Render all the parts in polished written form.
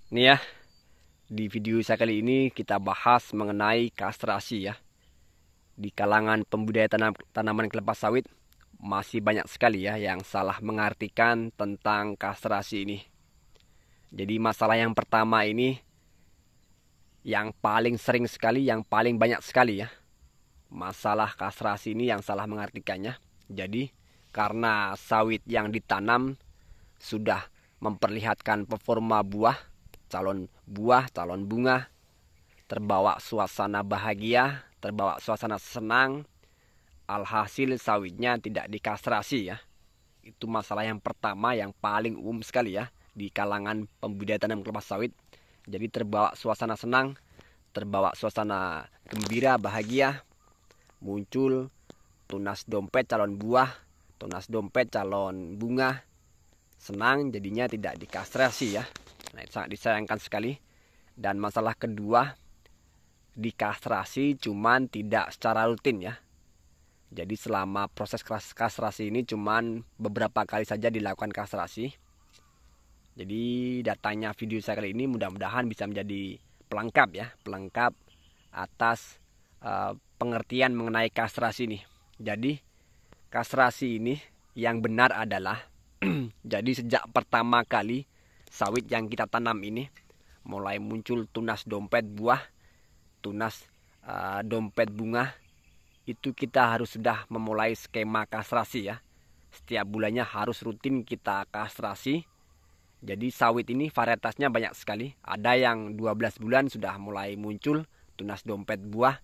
Nih ya, di video saya kali ini kita bahas mengenai kastrasi ya. Di kalangan pembudidaya tanaman kelapa sawit masih banyak sekali ya yang salah mengartikan tentang kastrasi ini. Jadi masalah yang pertama ini yang paling sering sekali, yang paling banyak sekali ya. Masalah kastrasi ini yang salah mengartikannya. Jadi karena sawit yang ditanam sudah memperlihatkan performa buah, calon bunga, terbawa suasana bahagia, terbawa suasana senang, alhasil sawitnya tidak dikastrasi ya. Itu masalah yang pertama yang paling umum sekali ya di kalangan pembudidaya tanam kelapa sawit. Jadi terbawa suasana senang, terbawa suasana gembira, bahagia, muncul tunas dompet calon buah, tunas dompet calon bunga, senang jadinya tidak dikastrasi ya. Nah, itu sangat disayangkan sekali. Dan masalah kedua, dikastrasi cuman tidak secara rutin ya. Jadi selama proses kastrasi ini cuman beberapa kali saja dilakukan kastrasi. Jadi datanya video saya kali ini mudah-mudahan bisa menjadi pelengkap ya, pelengkap atas pengertian mengenai kastrasi ini. Jadi kastrasi ini yang benar adalah jadi sejak pertama kali sawit yang kita tanam ini mulai muncul tunas dompet buah, tunas dompet bunga, itu kita harus sudah memulai skema kastrasi ya. Setiap bulannya harus rutin kita kastrasi. Jadi sawit ini varietasnya banyak sekali. Ada yang 12 bulan sudah mulai muncul tunas dompet buah,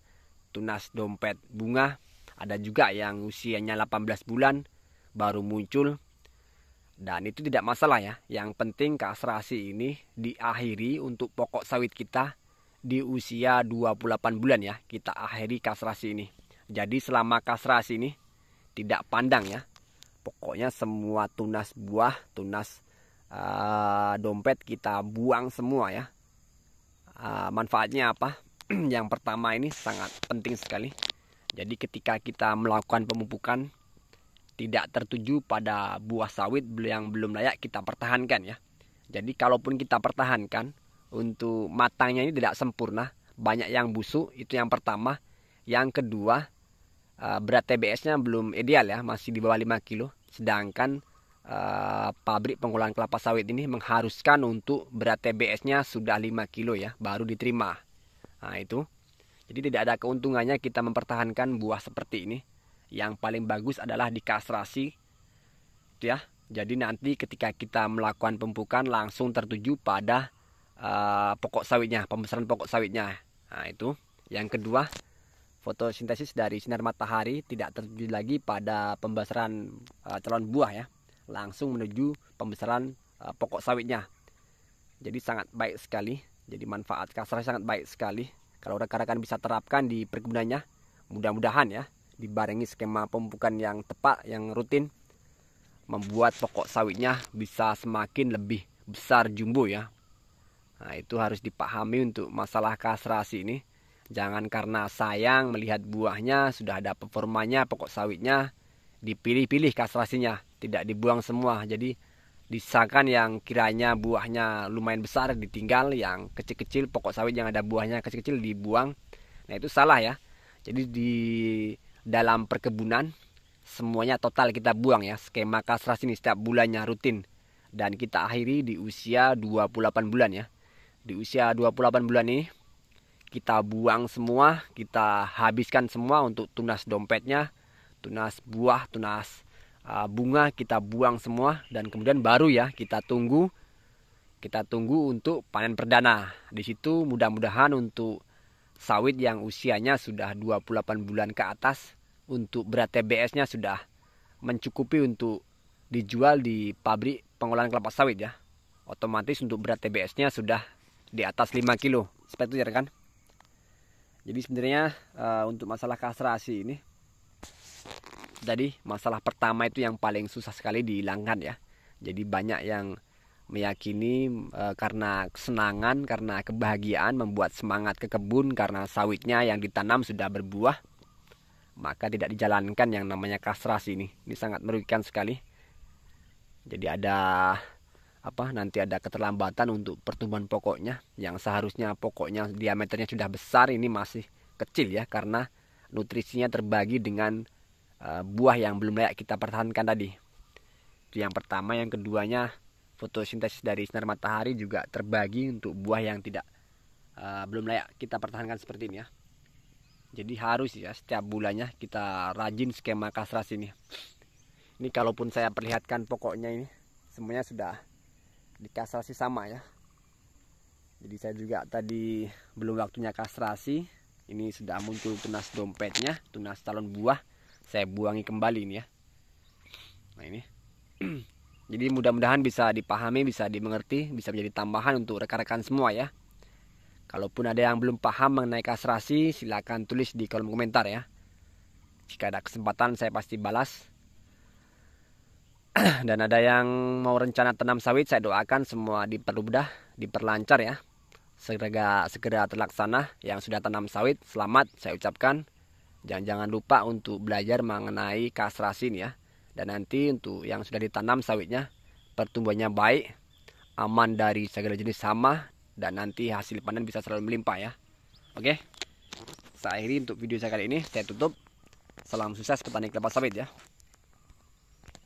tunas dompet bunga. Ada juga yang usianya 18 bulan baru muncul. Dan itu tidak masalah ya. Yang penting kastrasi ini diakhiri untuk pokok sawit kita di usia 28 bulan ya. Kita akhiri kastrasi ini. Jadi selama kastrasi ini tidak pandang ya. Pokoknya semua tunas buah, tunas dompet kita buang semua ya. Manfaatnya apa? Yang pertama ini sangat penting sekali. Jadi ketika kita melakukan pemupukan tidak tertuju pada buah sawit yang belum layak kita pertahankan ya. Jadi kalaupun kita pertahankan untuk matangnya ini tidak sempurna, banyak yang busuk, itu yang pertama. Yang kedua, berat TBS-nya belum ideal ya, masih di bawah 5 kilo. Sedangkan pabrik pengolahan kelapa sawit ini mengharuskan untuk berat TBS-nya sudah 5 kilo ya, baru diterima. Nah itu. Jadi tidak ada keuntungannya kita mempertahankan buah seperti ini. Yang paling bagus adalah dikastrasi ya. Jadi nanti ketika kita melakukan pemupukan langsung tertuju pada pokok sawitnya, pembesaran pokok sawitnya. Nah itu. Yang kedua, fotosintesis dari sinar matahari tidak tertuju lagi pada pembesaran calon buah ya, langsung menuju pembesaran pokok sawitnya. Jadi sangat baik sekali. Jadi manfaat kastrasi sangat baik sekali. Kalau rekan-rekan bisa terapkan di perkebunannya, mudah-mudahan ya, dibarengi skema pemupukan yang tepat, yang rutin, membuat pokok sawitnya bisa semakin lebih besar jumbo ya. Nah itu harus dipahami untuk masalah kastrasi ini. Jangan karena sayang melihat buahnya sudah ada performanya pokok sawitnya, dipilih-pilih kastrasinya, tidak dibuang semua. Jadi disakan yang kiranya buahnya lumayan besar ditinggal, yang kecil-kecil pokok sawit yang ada buahnya kecil-kecil dibuang. Nah itu salah ya. Jadi di dalam perkebunan semuanya total kita buang ya. Skema kastrasi ini setiap bulannya rutin. Dan kita akhiri di usia 28 bulan ya. Di usia 28 bulan ini kita buang semua, kita habiskan semua untuk tunas dompetnya, tunas buah, tunas bunga kita buang semua, dan kemudian baru ya kita tunggu untuk panen perdana. Di situ mudah-mudahan untuk sawit yang usianya sudah 28 bulan ke atas, untuk berat TBS-nya sudah mencukupi untuk dijual di pabrik pengolahan kelapa sawit ya. Otomatis untuk berat TBS-nya sudah di atas 5 kilo. Seperti itu ya kan. Jadi sebenarnya untuk masalah kastrasi ini, tadi masalah pertama itu yang paling susah sekali dihilangkan ya. Jadi banyak yang meyakini karena kesenangan, karena kebahagiaan membuat semangat ke kebun karena sawitnya yang ditanam sudah berbuah, maka tidak dijalankan yang namanya kastrasi ini. Ini sangat merugikan sekali. Jadi ada nanti ada keterlambatan untuk pertumbuhan pokoknya, yang seharusnya pokoknya diameternya sudah besar, ini masih kecil ya, karena nutrisinya terbagi dengan buah yang belum layak kita pertahankan tadi. Itu yang pertama. Yang keduanya, fotosintesis dari sinar matahari juga terbagi untuk buah yang belum layak kita pertahankan seperti ini ya. Jadi harus ya setiap bulannya kita rajin skema kastrasi ini. Ini kalaupun saya perlihatkan pokoknya ini semuanya sudah dikastrasi sama ya. Jadi saya juga tadi belum waktunya kastrasi, ini sudah muncul tunas dompetnya, tunas calon buah. Saya buangi kembali ini ya. Nah ini. Jadi mudah-mudahan bisa dipahami, bisa dimengerti, bisa menjadi tambahan untuk rekan-rekan semua ya. Kalaupun ada yang belum paham mengenai kastrasi, silakan tulis di kolom komentar ya. Jika ada kesempatan saya pasti balas. Dan ada yang mau rencana tanam sawit, saya doakan semua dipermudah, diperlancar ya. Segera terlaksana. Yang sudah tanam sawit, selamat saya ucapkan. Jangan lupa untuk belajar mengenai kastrasi ini ya. Dan nanti untuk yang sudah ditanam sawitnya, pertumbuhannya baik, aman dari segala jenis hama, dan nanti hasil panen bisa selalu melimpah ya. Oke, saya akhiri untuk video saya kali ini. Saya tutup. Salam sukses petani kelapa sawit ya.